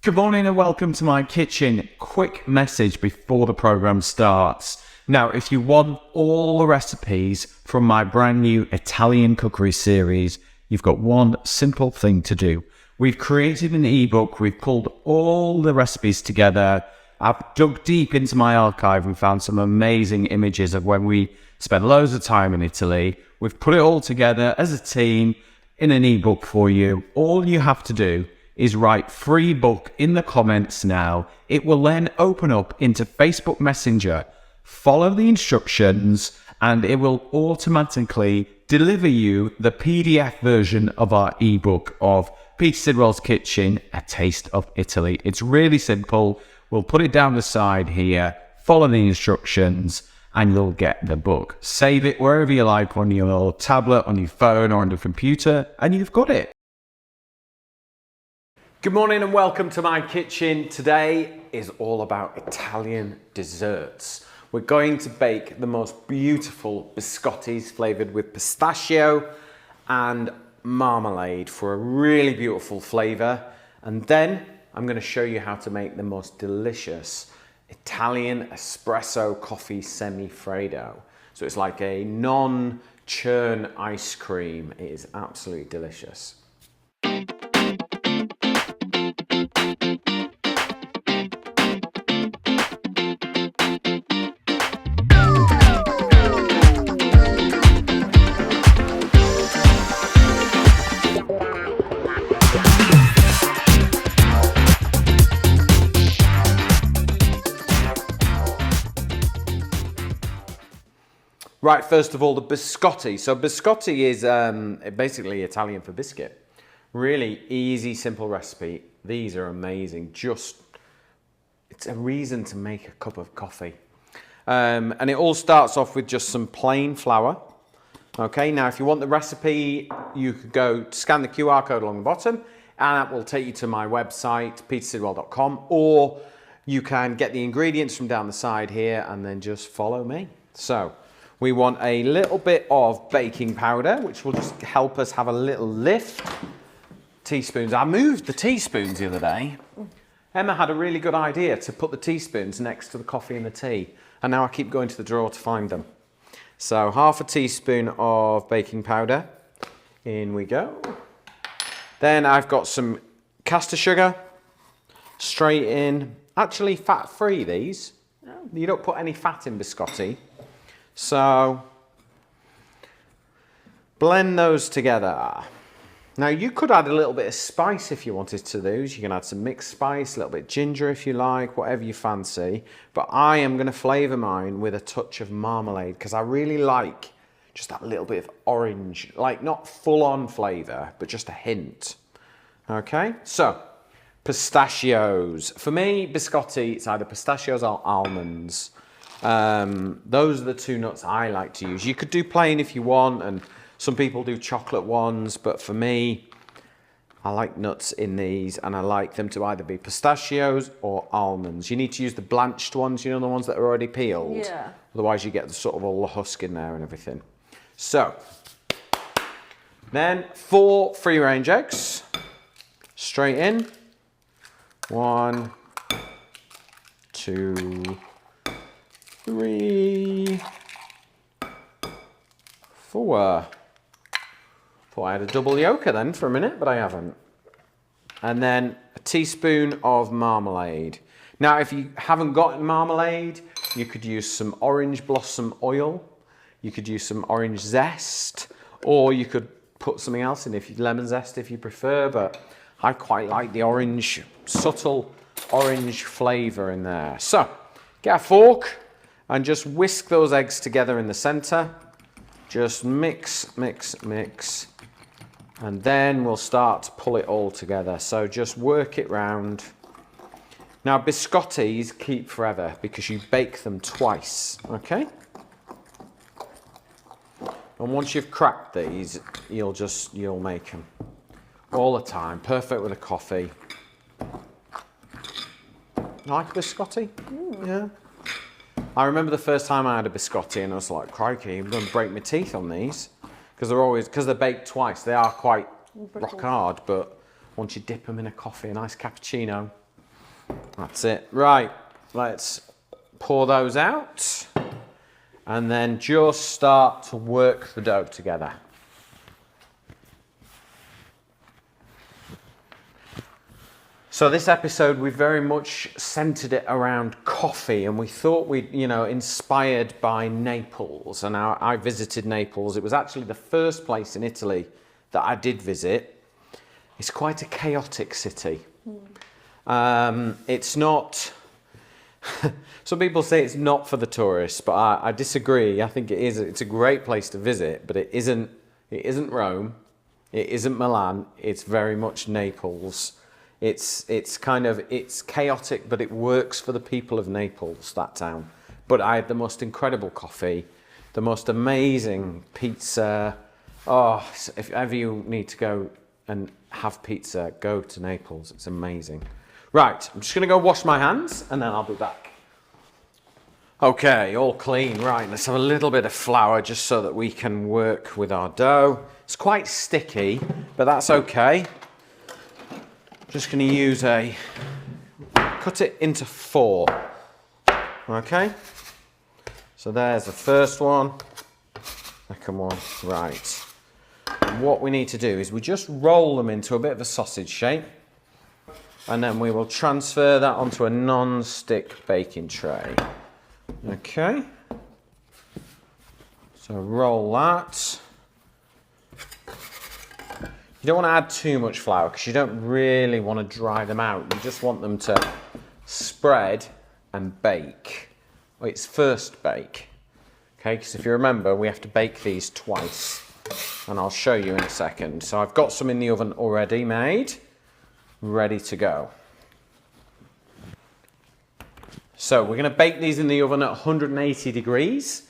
Good morning and welcome to my kitchen. Quick message before the program starts. Now, if you want all the recipes from my brand new Italian cookery series, you've got one simple thing to do. We've created an ebook. We've pulled all the recipes together. I've dug deep into my archive and found some amazing images of when we spent loads of time in Italy. We've put it all together as a team in an ebook for you. All you have to do is write free book in the comments now. It will then open up into Facebook Messenger. Follow the instructions and it will automatically deliver you the PDF version of our ebook of Peter Sidwell's Kitchen, A Taste of Italy. It's really simple. We'll put it down the side here, follow the instructions, and you'll get the book. Save it wherever you like, on your tablet, on your phone, or on your computer, and you've got it. Good morning and welcome to my kitchen. Today is all about Italian desserts. We're going to bake the most beautiful biscottis flavored with pistachio and marmalade for a really beautiful flavor. And then I'm going to show you how to make the most delicious Italian espresso coffee semi-freddo. So it's like a non-churn ice cream. It is absolutely delicious. Right, first of all, the biscotti. So biscotti is basically Italian for biscuit. Really easy, simple recipe. These are amazing. It's a reason to make a cup of coffee. And it all starts off with just some plain flour. Okay, now if you want the recipe, you could go scan the QR code along the bottom and that will take you to my website, petersidwell.com, or you can get the ingredients from down the side here and then just follow me. So we want a little bit of baking powder, which will just help us have a little lift. Teaspoons. I moved the teaspoons the other day. Emma had a really good idea to put the teaspoons next to the coffee and the tea. And now I keep going to the drawer to find them. So half a teaspoon of baking powder. In we go. Then I've got some caster sugar. Straight in. Actually fat-free these. You don't put any fat in biscotti. So blend those together. Now you could add a little bit of spice if you wanted to those. You can add some mixed spice, a little bit of ginger if you like, whatever you fancy. But I am going to flavour mine with a touch of marmalade because I really like just that little bit of orange, like not full-on flavour, but just a hint. Okay, so pistachios. For me, biscotti, it's either pistachios or almonds. Those are the two nuts I like to use. You could do plain if you want, and some people do chocolate ones, but for me, I like nuts in these, and I like them to either be pistachios or almonds. You need to use the blanched ones, you know, the ones that are already peeled. Yeah. Otherwise you get the sort of all the husk in there and everything. So, then 4 free-range eggs, straight in. 1, 2, 3, 4. Thought I had a double yolker then for a minute, but I haven't. And then a teaspoon of marmalade. Now, if you haven't got marmalade, you could use some orange blossom oil. You could use some orange zest, or you could put something else in, lemon zest if you prefer, but I quite like the orange, subtle orange flavour in there. So, get a fork and just whisk those eggs together in the centre. Just mix, mix, mix. And then we'll start to pull it all together. So just work it round. Now biscottis keep forever because you bake them twice, okay? And once you've cracked these, you'll make them all the time. Perfect with a coffee. Like a biscotti? Yeah. I remember the first time I had a biscotti and I was like, crikey, I'm going to break my teeth on these. Because they're baked twice. They are quite rock hard, but once you dip them in a coffee, a nice cappuccino, That's it. Right, let's pour those out and then just start to work the dough together. So this episode, we very much centered it around coffee, and we thought we'd, inspired by Naples. And I visited Naples. It was actually the first place in Italy that I did visit. It's quite a chaotic city. It's not, some people say it's not for the tourists, but I disagree. I think it is. It's a great place to visit, but it isn't Rome. It isn't Milan. It's very much Naples. It's chaotic, but it works for the people of Naples, that town. But I had the most incredible coffee, the most amazing pizza. Oh, if ever you need to go and have pizza, go to Naples. It's amazing. Right, I'm just going to go wash my hands and then I'll be back. Okay, all clean. Right, let's have a little bit of flour just so that we can work with our dough. It's quite sticky, but that's okay. Just going to use cut it into 4. Okay, so there's the first one, second one. Right, and what we need to do is we just roll them into a bit of a sausage shape, and then we will transfer that onto a non-stick baking tray. Okay, so roll that. You don't want to add too much flour because you don't really want to dry them out. You just want them to spread and bake. Well, it's first bake. Okay, because if you remember, we have to bake these twice. And I'll show you in a second. So I've got some in the oven already made, ready to go. So we're going to bake these in the oven at 180 degrees.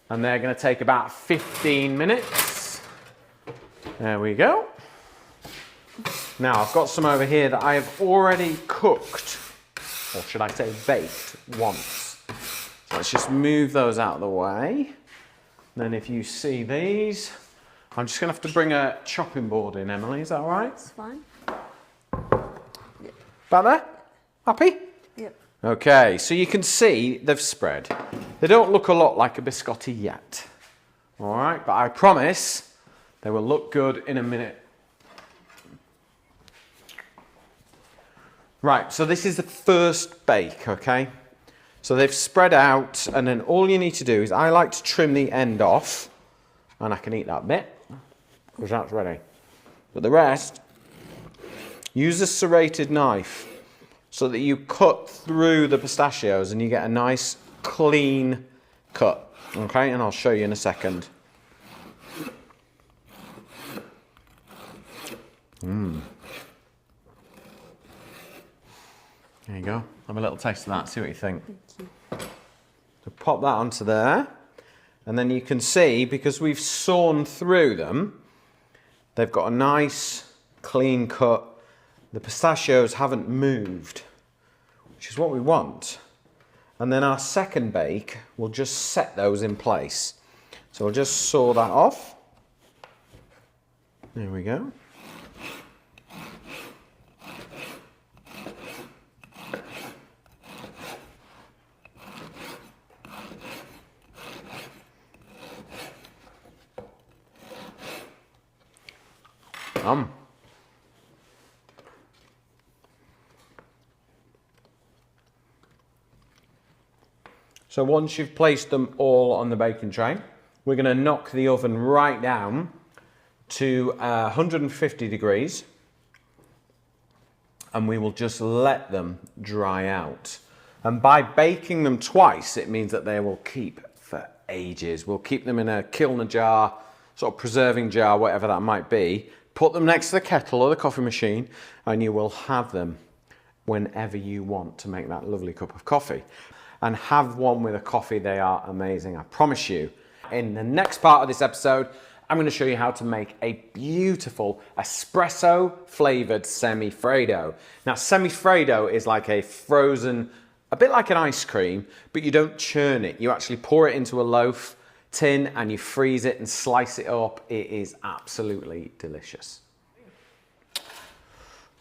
And they're going to take about 15 minutes. There we go. Now I've got some over here that I have already cooked, or should I say baked, once. So let's just move those out of the way. Then if you see these, I'm just going to have to bring a chopping board in, Emily. Is that all right? That's fine. Yep. About there? Happy? Yep. Okay, so you can see they've spread. They don't look a lot like a biscotti yet. All right, but I promise they will look good in a minute. Right, so this is the first bake, okay? So they've spread out, and then all you need to do is, I like to trim the end off, and I can eat that bit, because that's ready. But the rest, use a serrated knife, so that you cut through the pistachios, and you get a nice, clean cut, okay? And I'll show you in a second. There you go. Have a little taste of that, see what you think. Thank you. So pop that onto there, and then you can see, because we've sawn through them, they've got a nice clean cut. The pistachios haven't moved, which is what we want. And then our second bake, we'll just set those in place. So we'll just saw that off. There we go. So once you've placed them all on the baking tray, we're going to knock the oven right down to 150 degrees, and we will just let them dry out. And by baking them twice, it means that they will keep for ages. We'll keep them in a kiln jar, sort of preserving jar, whatever that might be. Put them next to the kettle or the coffee machine, and you will have them whenever you want to make that lovely cup of coffee. And have one with a coffee. They are amazing, I promise you. In the next part of this episode, I'm going to show you how to make a beautiful espresso flavored semi-freddo. Now, semi-freddo is like a frozen, a bit like an ice cream, but you don't churn it. You actually pour it into a loaf tin and you freeze it and slice it up. It is absolutely delicious.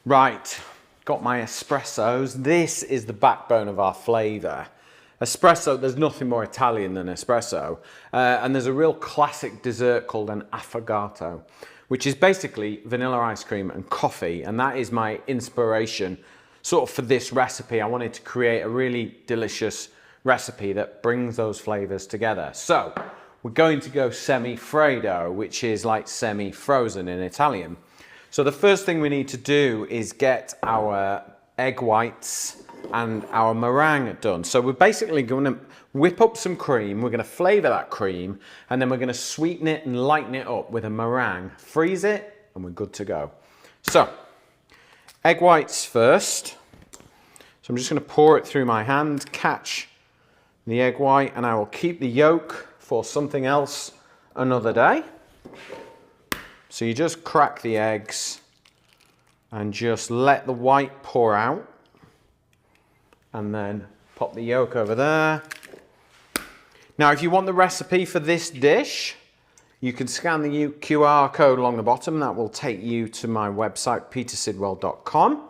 Right, got my espressos. This is the backbone of our flavour. Espresso, there's nothing more Italian than espresso. And there's a real classic dessert called an affogato, which is basically vanilla ice cream and coffee. And that is my inspiration sort of for this recipe. I wanted to create a really delicious recipe that brings those flavours together. So we're going to go semi-freddo, which is like semi-frozen in Italian. So the first thing we need to do is get our egg whites and our meringue done. So we're basically going to whip up some cream, we're going to flavour that cream, and then we're going to sweeten it and lighten it up with a meringue. Freeze it, and we're good to go. So, egg whites first. So I'm just going to pour it through my hand, catch the egg white, and I will keep the yolk for something else another day. So you just crack the eggs and just let the white pour out, and then pop the yolk over there. Now, if you want the recipe for this dish, you can scan the QR code along the bottom. That will take you to my website, petersidwell.com.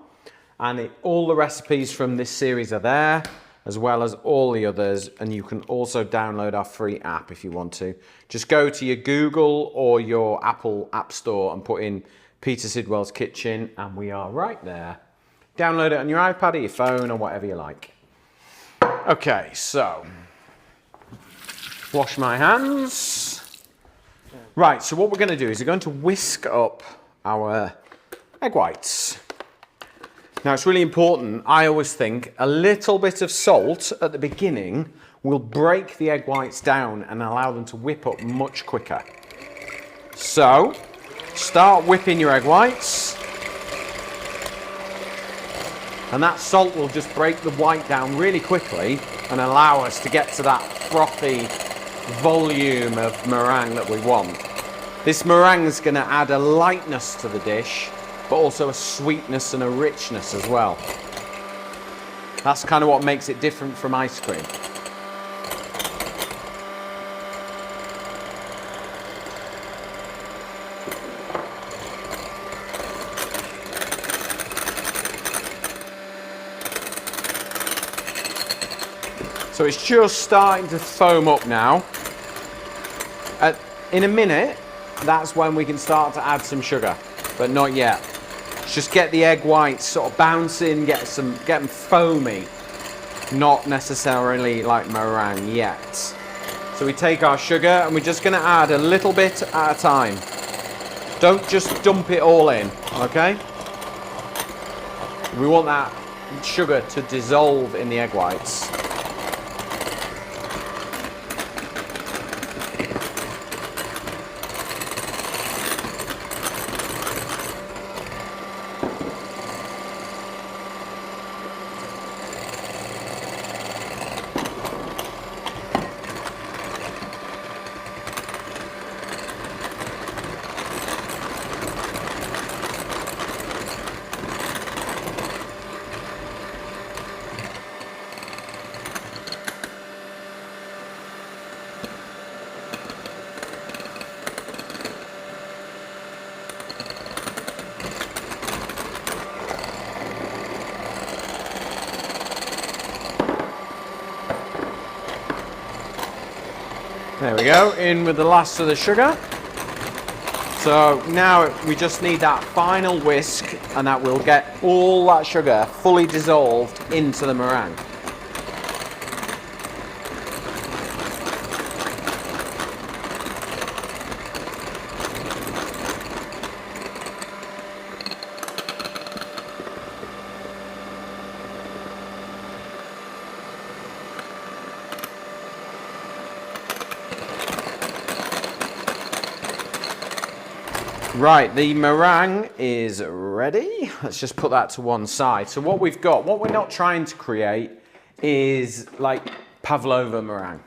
And all the recipes from this series are there, as well as all the others. And you can also download our free app if you want to. Just go to your Google or your Apple App Store and put in Peter Sidwell's Kitchen, and we are right there. Download it on your iPad or your phone or whatever you like. Okay, so wash my hands. Right, so what we're going to do is we're going to whisk up our egg whites. Now, it's really important, I always think, a little bit of salt at the beginning will break the egg whites down and allow them to whip up much quicker. So, start whipping your egg whites. And that salt will just break the white down really quickly and allow us to get to that frothy volume of meringue that we want. This meringue is going to add a lightness to the dish, but also a sweetness and a richness as well. That's kind of what makes it different from ice cream. So it's just starting to foam up now. In a minute, that's when we can start to add some sugar, but not yet. Just get the egg whites sort of bouncing, get them foamy, not necessarily like meringue yet. So we take our sugar and we're just going to add a little bit at a time. Don't just dump it all in, okay? We want that sugar to dissolve in the egg whites. There we go, in with the last of the sugar. So now we just need that final whisk, and that will get all that sugar fully dissolved into the meringue. Right, the meringue is ready. Let's just put that to one side. So what we've got, what we're not trying to create is like pavlova meringue.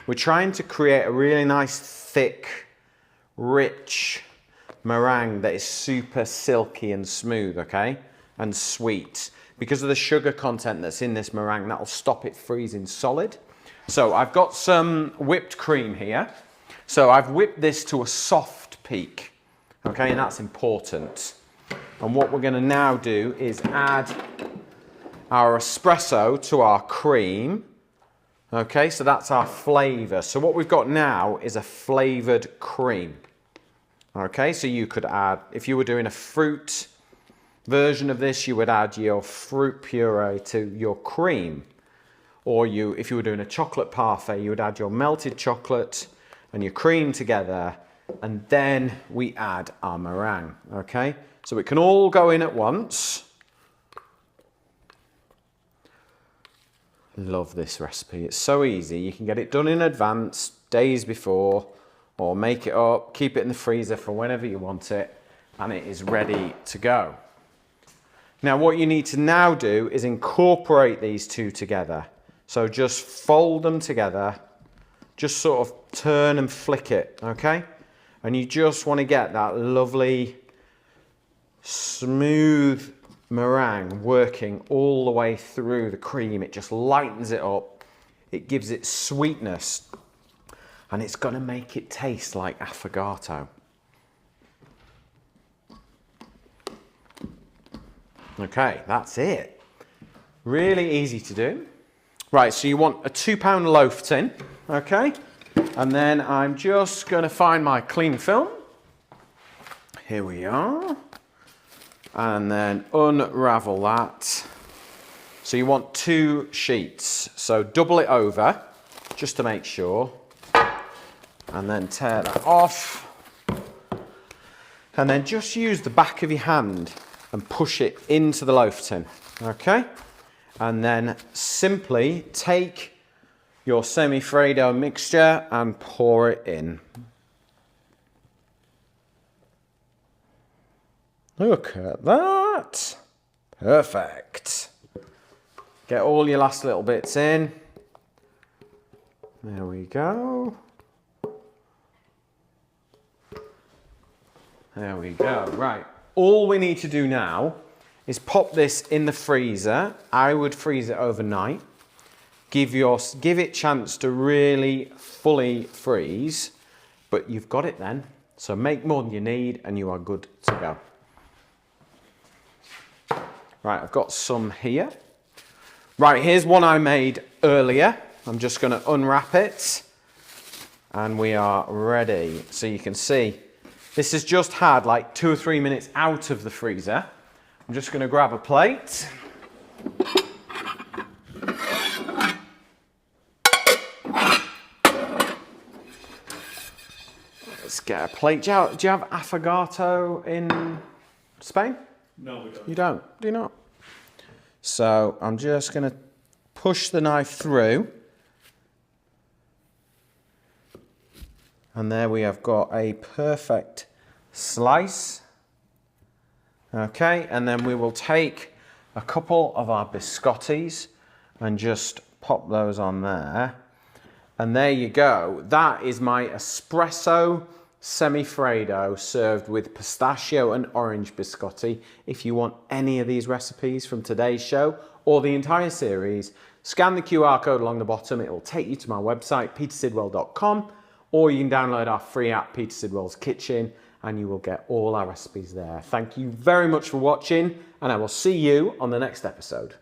We're trying to create a really nice, thick, rich meringue that is super silky and smooth, okay? And sweet. Because of the sugar content that's in this meringue, that'll stop it freezing solid. So I've got some whipped cream here. So I've whipped this to a soft peak. Okay, and that's important. And what we're going to now do is add our espresso to our cream. Okay, so that's our flavour. So what we've got now is a flavoured cream. Okay, so you could add, if you were doing a fruit version of this, you would add your fruit puree to your cream. Or if you were doing a chocolate parfait, you would add your melted chocolate and your cream together, and then we add our meringue. Okay, so it can all go in at once. Love this recipe. It's so easy. You can get it done in advance, days before, or make it up, keep it in the freezer for whenever you want it, and it is ready to go. Now what you need to now do is incorporate these two together. So just fold them together, just sort of turn and flick it, okay? And you just want to get that lovely, smooth meringue working all the way through the cream. It just lightens it up, it gives it sweetness, and it's going to make it taste like affogato. Okay, that's it. Really easy to do. Right, so you want a 2-pound loaf tin, okay? And then I'm just going to find my cling film. Here we are. And then unravel that. So you want 2 sheets. So double it over, just to make sure. And then tear that off. And then just use the back of your hand and push it into the loaf tin, okay? And then simply take your semi-Fredo mixture and pour it in. Look at that. Perfect. Get all your last little bits in. There we go. There we go. Right. All we need to do now is pop this in the freezer. I would freeze it overnight. Give it a chance to really fully freeze, but you've got it then. So make more than you need and you are good to go. Right, I've got some here. Right, here's one I made earlier. I'm just going to unwrap it and we are ready. So you can see this has just had like 2 or 3 minutes out of the freezer. I'm just going to grab a plate. Let's get a plate. Do you have affogato in Spain? No, we don't. You don't? Do you not? So I'm just going to push the knife through. And there we have got a perfect slice. Okay, and then we will take a couple of our biscottis and just pop those on there. And there you go. That is my espresso semi-Fredo served with pistachio and orange biscotti. If you want any of these recipes from today's show or the entire series, scan the QR code along the bottom. It will take you to my website, petersidwell.com, or you can download our free app, Peter Sidwell's Kitchen, and you will get all our recipes there. Thank you very much for watching, and I will see you on the next episode.